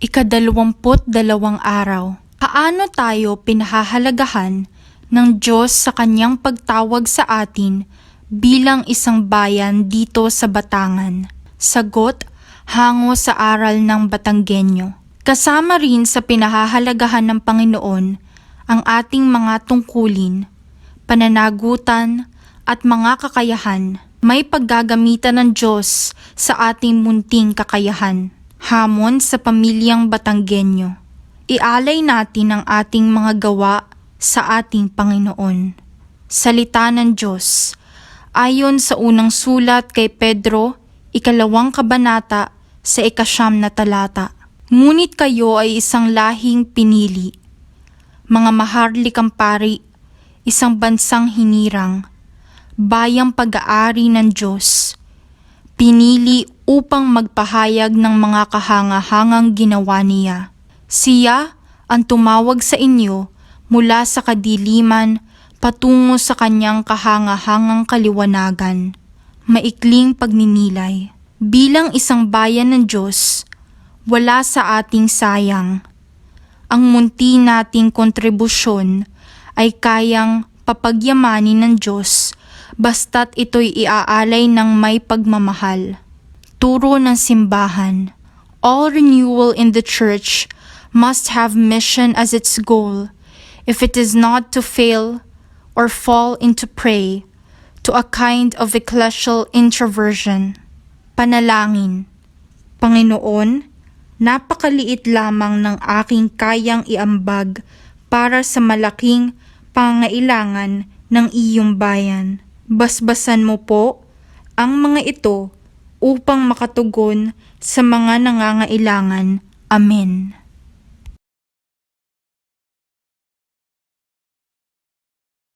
Ika-22 araw. Paano tayo pinahahalagahan ng Diyos sa kanyang pagtawag sa atin bilang isang bayan dito sa Batangan? Sagot, hango sa aral ng Batanggenyo. Kasama rin sa pinahahalagahan ng Panginoon ang ating mga tungkulin, pananagutan at mga kakayahan. May paggagamitan ng Diyos sa ating munting kakayahan. Hamon sa pamilyang Batanggenyo. Ialay natin ang ating mga gawa sa ating Panginoon. Salita ng Diyos. Ayon sa unang sulat kay Pedro, 2 kabanata sa 9 na talata. Ngunit kayo ay isang lahing pinili, mga maharlikang pari, isang bansang hinirang, bayang pag-aari ng Diyos, pinili upang magpahayag ng mga kahangahangang ginawa niya. Siya ang tumawag sa inyo mula sa kadiliman patungo sa kanyang kahangahangang kaliwanagan. Maikling pagninilay. Bilang isang bayan ng Diyos, wala sa ating sayang. Ang munti nating kontribusyon ay kayang papagyamanin ng Diyos basta't ito'y iaalay ng may pagmamahal. Turo ng simbahan. All renewal in the church must have mission as its goal, if it is not to fail or fall into prey to a kind of ecclesial introversion. Panalangin. Panginoon, napakaliit lamang ng aking kayang iambag para sa malaking pangangailangan ng iyong bayan. Basbasan mo po ang mga ito upang makatugon sa mga nangangailangan. Amen.